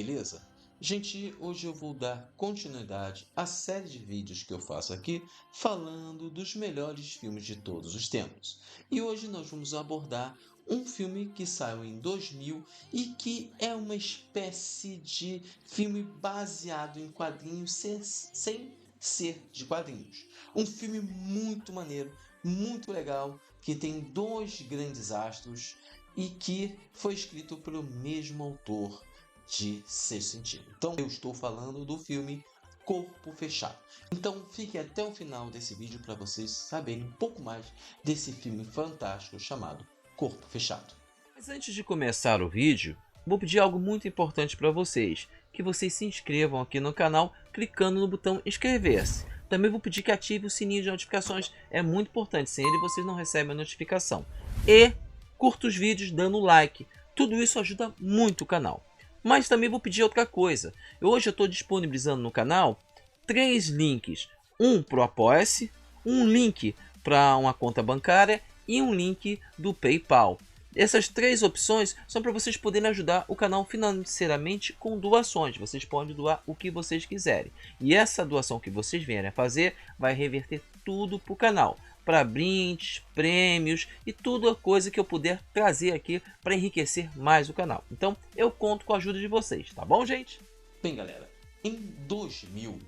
beleza? Gente, hoje eu vou dar continuidade à série de vídeos que eu faço aqui falando dos melhores filmes de todos os tempos. E hoje nós vamos abordar um filme que saiu em 2000 e que é uma espécie de filme baseado em quadrinhos sem ser de quadrinhos. Um filme muito maneiro, muito legal, que tem dois grandes astros e que foi escrito pelo mesmo autor de Sexto Sentido. Então eu estou falando do filme Corpo Fechado. Então fique até o final desse vídeo para vocês saberem um pouco mais desse filme fantástico chamado Corpo Fechado. Mas antes de começar o vídeo, vou pedir algo muito importante para vocês, que vocês se inscrevam aqui no canal clicando no botão inscrever-se. Também vou pedir que ative o sininho de notificações, é muito importante, sem ele vocês não recebem a notificação. E curta os vídeos dando like, tudo isso ajuda muito o canal. Mas também vou pedir outra coisa, hoje eu estou disponibilizando no canal 3 links, um para o Apoia-se, um link para uma conta bancária e um link do PayPal. Essas 3 opções são para vocês poderem ajudar o canal financeiramente com doações. Vocês podem doar o que vocês quiserem. E essa doação que vocês vierem a fazer vai reverter tudo para o canal. Para brindes, prêmios e toda coisa que eu puder trazer aqui para enriquecer mais o canal. Então eu conto com a ajuda de vocês, tá bom, gente? Bem, galera, em 2000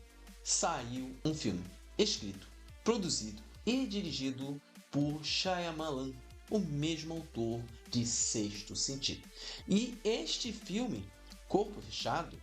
saiu um filme escrito, produzido e dirigido por Shyamalan, o mesmo autor de Sexto Sentido. E este filme, Corpo Fechado,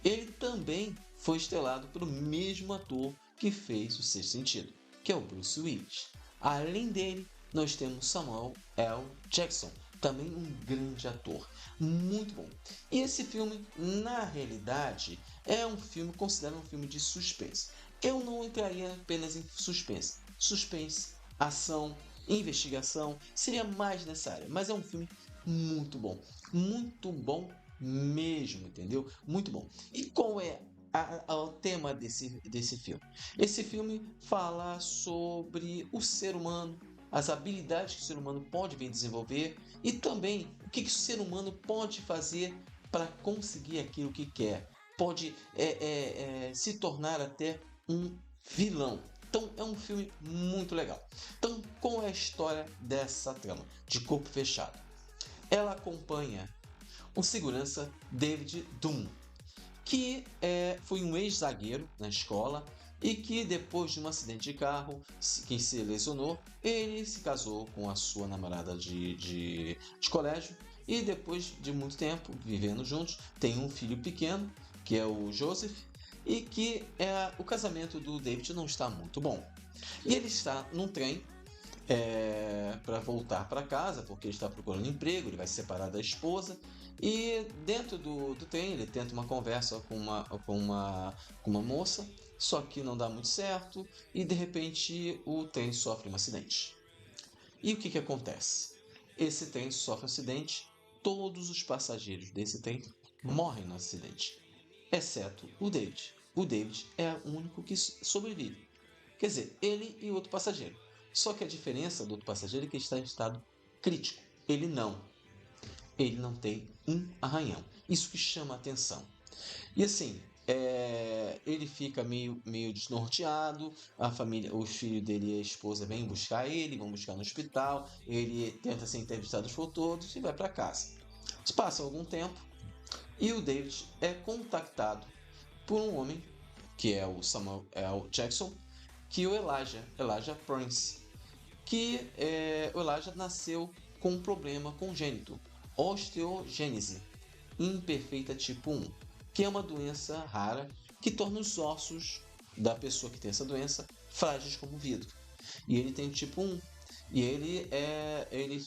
ele também foi estrelado pelo mesmo ator que fez o Sexto Sentido, que é o Bruce Willis. Além dele, nós temos Samuel L. Jackson, também um grande ator, muito bom. E esse filme, na realidade, é um filme considerado um filme de suspense. Eu não entraria apenas em suspense. Suspense, ação, investigação seria mais nessa área, mas é um filme muito bom mesmo, entendeu? Muito bom. E qual é o tema desse filme? Esse filme fala sobre o ser humano, as habilidades que o ser humano pode vir desenvolver e também o que o ser humano pode fazer para conseguir aquilo que quer. Pode se tornar até um vilão. Então é um filme muito legal. Então, qual é a história dessa trama de Corpo Fechado? Ela acompanha o segurança David Dunn, que foi um ex-zagueiro na escola e que depois de um acidente de carro, que se lesionou, ele se casou com a sua namorada de colégio e depois de muito tempo vivendo juntos, tem um filho pequeno, que é o Joseph, e que o casamento do David não está muito bom. E ele está num trem para voltar para casa, porque ele está procurando emprego, ele vai se separar da esposa. E dentro do trem ele tenta uma conversa com uma moça, só que não dá muito certo e de repente o trem sofre um acidente. E o que acontece? Esse trem sofre um acidente, todos os passageiros desse trem morrem no acidente, exceto o David. O David é o único que sobrevive. Quer dizer, ele e outro passageiro. Só que a diferença do outro passageiro é que ele está em estado crítico. Ele não tem um arranhão. Isso que chama a atenção. E assim, ele fica meio desnorteado, a família, os filhos dele e a esposa vêm buscar ele, vão buscar no hospital, ele tenta ser entrevistado por todos e vai para casa. Passa algum tempo e o David é contactado por um homem, que é o Samuel L. Jackson, que é o Elijah Prince, que o Elijah nasceu com um problema congênito, osteogênese imperfeita tipo 1, que é uma doença rara que torna os ossos da pessoa que tem essa doença frágeis como vidro. E ele tem tipo 1. E ele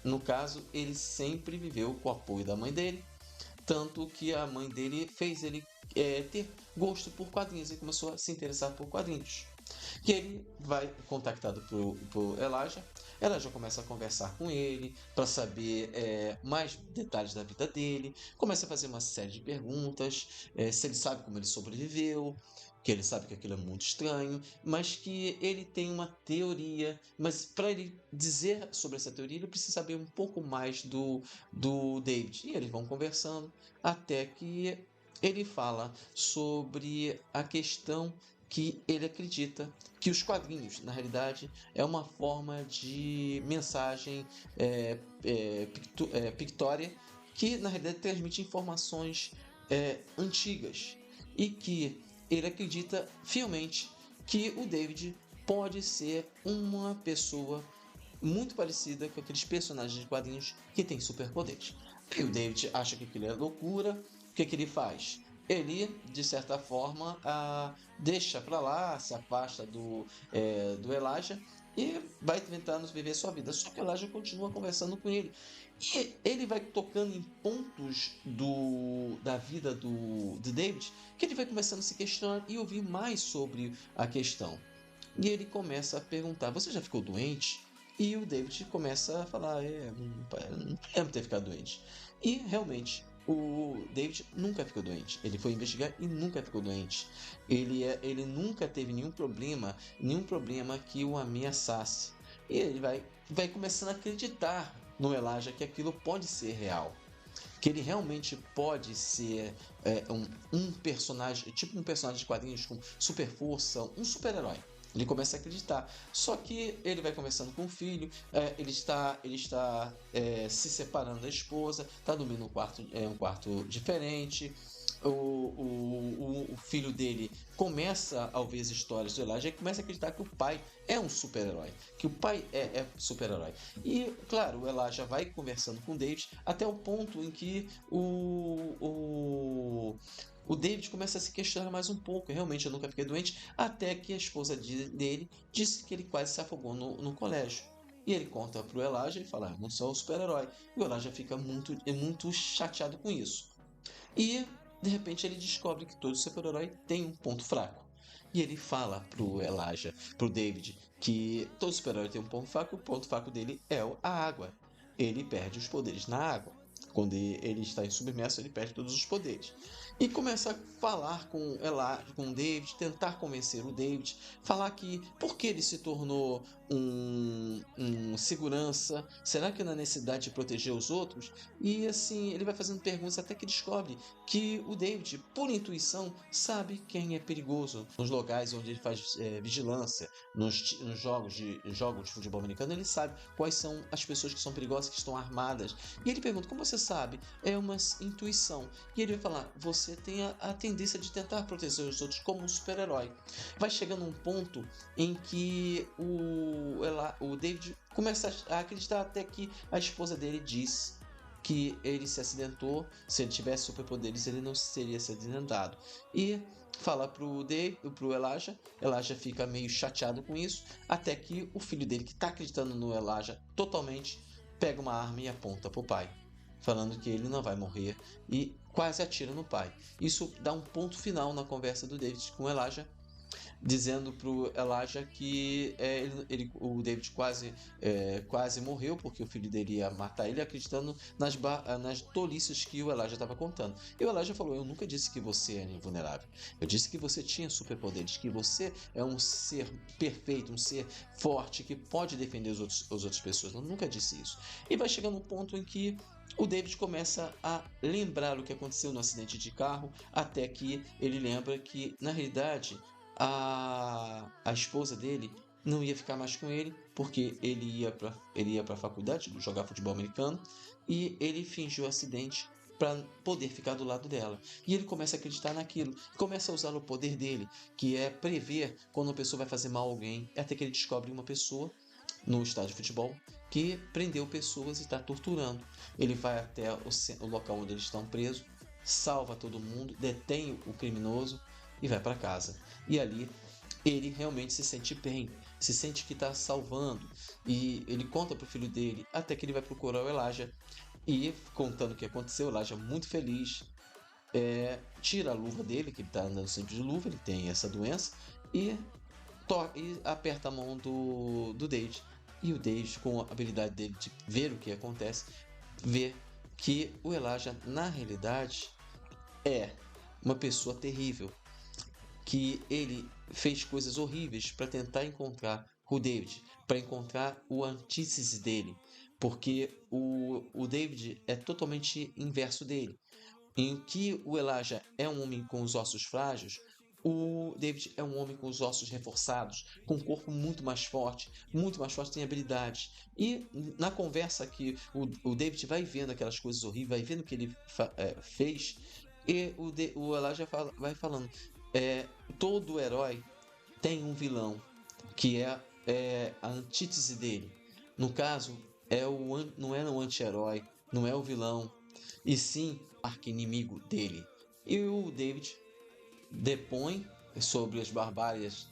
no caso, ele sempre viveu com o apoio da mãe dele, tanto que a mãe dele fez ele ter gosto por quadrinhos e começou a se interessar por quadrinhos. Que ele vai contactado por Elijah. Elijah começa a conversar com ele para saber mais detalhes da vida dele, começa a fazer uma série de perguntas, se ele sabe como ele sobreviveu, que ele sabe que aquilo é muito estranho, mas que ele tem uma teoria, mas para ele dizer sobre essa teoria, ele precisa saber um pouco mais do David. E eles vão conversando até que ele fala sobre a questão que ele acredita que os quadrinhos, na realidade, é uma forma de mensagem pictória que, na realidade, transmite informações antigas e que ele acredita fielmente que o David pode ser uma pessoa muito parecida com aqueles personagens de quadrinhos que têm superpoderes. E o David acha que aquilo é loucura. O que ele faz? Ele, de certa forma, deixa pra lá, se afasta do Elijah e vai tentando viver sua vida. Só que o Elijah continua conversando com ele. E ele vai tocando em pontos da vida do David que ele vai começando a se questionar e ouvir mais sobre a questão. E ele começa a perguntar: você já ficou doente? E o David começa a falar: não lembro ter ficado doente. E realmente, o David nunca ficou doente. Ele foi investigar e nunca ficou doente. Ele nunca teve nenhum problema que o ameaçasse. E ele vai começando a acreditar no Elijah que aquilo pode ser real. Que ele realmente pode ser um personagem, tipo um personagem de quadrinhos com super força, um super-herói. Ele começa a acreditar. Só que ele vai conversando com o filho, ele está se separando da esposa, está dormindo um quarto diferente. O filho dele começa a ouvir as histórias do Elijah e começa a acreditar que o pai é um super-herói, que o pai é super-herói. E, claro, o Elijah vai conversando com o David até o ponto em que o David começa a se questionar mais um pouco. Realmente, eu nunca fiquei doente, até que a esposa dele disse que ele quase se afogou no colégio. E ele conta pro Elijah e fala: não sou o super-herói. E o Elijah fica muito chateado com isso. E, de repente, ele descobre que todo super-herói tem um ponto fraco. E ele fala pro Elijah, pro David, que todo super-herói tem um ponto fraco e o ponto fraco dele é a água. Ele perde os poderes na água. Quando ele está em submerso, ele perde todos os poderes. E começa a falar com o David, tentar convencer o David, falar que por que ele se tornou um segurança, será que na necessidade de proteger os outros? E assim, ele vai fazendo perguntas até que descobre que o David, por intuição, sabe quem é perigoso. Nos locais onde ele faz vigilância, nos jogos de futebol americano, ele sabe quais são as pessoas que são perigosas, que estão armadas. E ele pergunta: como você sabe? É uma intuição. E ele vai falar: você tem a tendência de tentar proteger os outros como um super-herói. Vai chegando um ponto em que o David começa a acreditar, até que a esposa dele diz que ele se acidentou. Se ele tivesse superpoderes, ele não teria se acidentado. E fala pro Elijah. Elijah fica meio chateado com isso, até que o filho dele, que está acreditando no Elijah totalmente, pega uma arma e aponta pro pai, falando que ele não vai morrer, e quase atira no pai. Isso dá um ponto final na conversa do David com o Elijah, dizendo pro Elijah que o David quase morreu, porque o filho dele ia matar ele, acreditando nas tolices que o Elijah estava contando. E o Elijah falou: eu nunca disse que você era invulnerável. Eu disse que você tinha superpoderes, que você é um ser perfeito, um ser forte, que pode defender as outras pessoas. Eu nunca disse isso. E vai chegando um ponto em que o David começa a lembrar o que aconteceu no acidente de carro, até que ele lembra que, na realidade, a esposa dele não ia ficar mais com ele, porque ele ia para a faculdade jogar futebol americano, e ele fingiu acidente para poder ficar do lado dela. E ele começa a acreditar naquilo, começa a usar o poder dele, que é prever quando uma pessoa vai fazer mal a alguém, até que ele descobre uma pessoa no estádio de futebol que prendeu pessoas e está torturando. Ele vai até o local onde eles estão presos, salva todo mundo, detém o criminoso e vai para casa. E ali ele realmente se sente bem, se sente que está salvando, e ele conta pro filho dele, até que ele vai procurar o Elijah, e contando o que aconteceu, o Elijah muito feliz, tira a luva dele, que ele está andando sempre de luva, ele tem essa doença, e aperta a mão do David. E o David, com a habilidade dele de ver o que acontece, vê que o Elijah, na realidade, é uma pessoa terrível, que ele fez coisas horríveis para tentar encontrar o David, para encontrar o antítese dele, porque o David é totalmente inverso dele. Em que o Elijah é um homem com os ossos frágeis, o David é um homem com os ossos reforçados, com um corpo muito mais forte, tem habilidades. E na conversa que o David vai vendo aquelas coisas horríveis, vai vendo o que ele fez, e o Elijah vai falando: todo herói tem um vilão, que é a antítese dele. No caso, não é o anti-herói, não é o vilão, e sim o arqui-inimigo dele. E o David depõe sobre as barbáries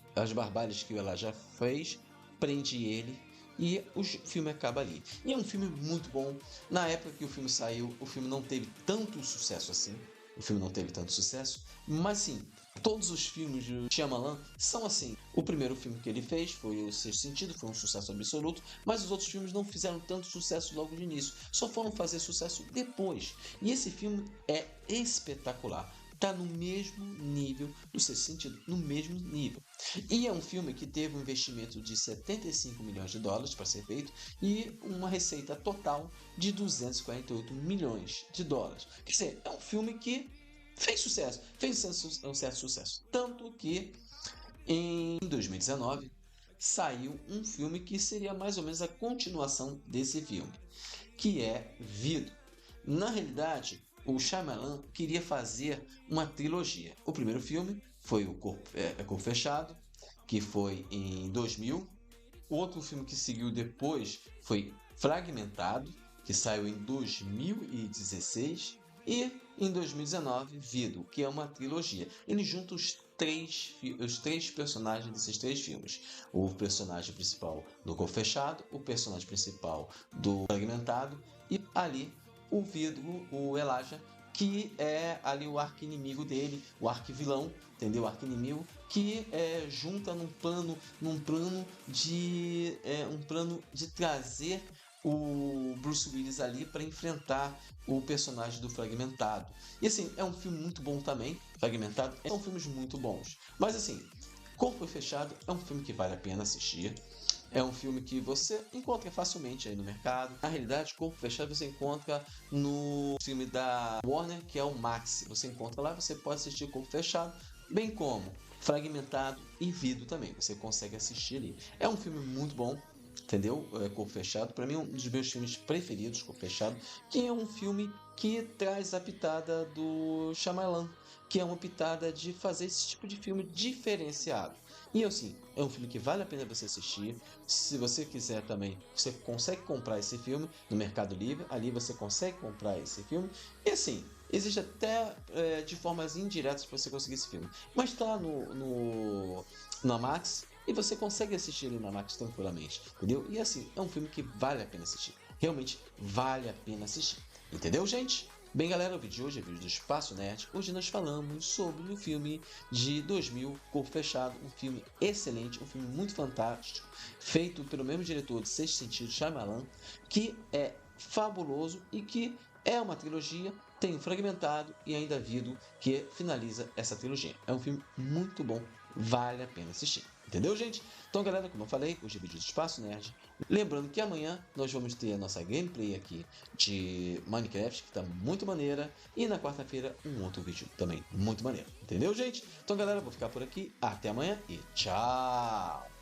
que o Elijah fez, prende ele e o filme acaba ali. E é um filme muito bom. Na época que o filme saiu, o filme não teve tanto sucesso assim. Mas sim, todos os filmes de Shyamalan são assim. O primeiro filme que ele fez foi O Sexto Sentido, foi um sucesso absoluto, mas os outros filmes não fizeram tanto sucesso logo de início, só foram fazer sucesso depois. E esse filme é espetacular. Tá no mesmo nível do Sexto Sentido, no mesmo nível. E é um filme que teve um investimento de 75 milhões de dólares para ser feito e uma receita total de 248 milhões de dólares. Quer dizer, é um filme que fez sucesso, um certo sucesso. Tanto que em 2019 saiu um filme que seria mais ou menos a continuação desse filme, que é Vido. Na realidade, o Shyamalan queria fazer uma trilogia. O primeiro filme foi o Corpo Fechado, que foi em 2000. O outro filme que seguiu depois foi Fragmentado, que saiu em 2016. E em 2019, Vido, que é uma trilogia. Ele junta os três personagens desses três filmes. O personagem principal do Corpo Fechado, o personagem principal do Fragmentado e ali o Vido, o Elijah, que é ali o arqui-inimigo dele, o arqui-vilão, entendeu? O arqui-inimigo que junta num plano de trazer o Bruce Willis ali para enfrentar o personagem do Fragmentado. E assim, é um filme muito bom também. Fragmentado são filmes muito bons. Mas assim, Corpo Fechado é um filme que vale a pena assistir. É um filme que você encontra facilmente aí no mercado. Na realidade, Corpo Fechado você encontra no filme da Warner, que é o Max. Você encontra lá, você pode assistir Corpo Fechado, bem como Fragmentado e Vido também. Você consegue assistir ali. É um filme muito bom, entendeu? Corpo Fechado, para mim é um dos meus filmes preferidos, Corpo Fechado, que é um filme que traz a pitada do Shyamalan, que é uma pitada de fazer esse tipo de filme diferenciado. E assim, é um filme que vale a pena você assistir. Se você quiser também, você consegue comprar esse filme no Mercado Livre. Ali você consegue comprar esse filme. E assim, existe até de formas indiretas para você conseguir esse filme. Mas está na Max e você consegue assistir ele na Max tranquilamente, entendeu? E assim, é um filme que vale a pena assistir. Realmente vale a pena assistir. Entendeu, gente? Bem, galera, o vídeo de hoje é o vídeo do Espaço Nerd. Hoje nós falamos sobre o filme de 2000, Corpo Fechado, um filme excelente, um filme muito fantástico, feito pelo mesmo diretor de Sexto Sentido, Shyamalan, que é fabuloso e que é uma trilogia, tem um Fragmentado e ainda Vido, que finaliza essa trilogia. É um filme muito bom, vale a pena assistir. Entendeu, gente? Então, galera, como eu falei, hoje é vídeo do Espaço Nerd. Lembrando que amanhã nós vamos ter a nossa gameplay aqui de Minecraft, que está muito maneira. E na quarta-feira, um outro vídeo também muito maneiro. Entendeu, gente? Então, galera, vou ficar por aqui. Até amanhã e tchau!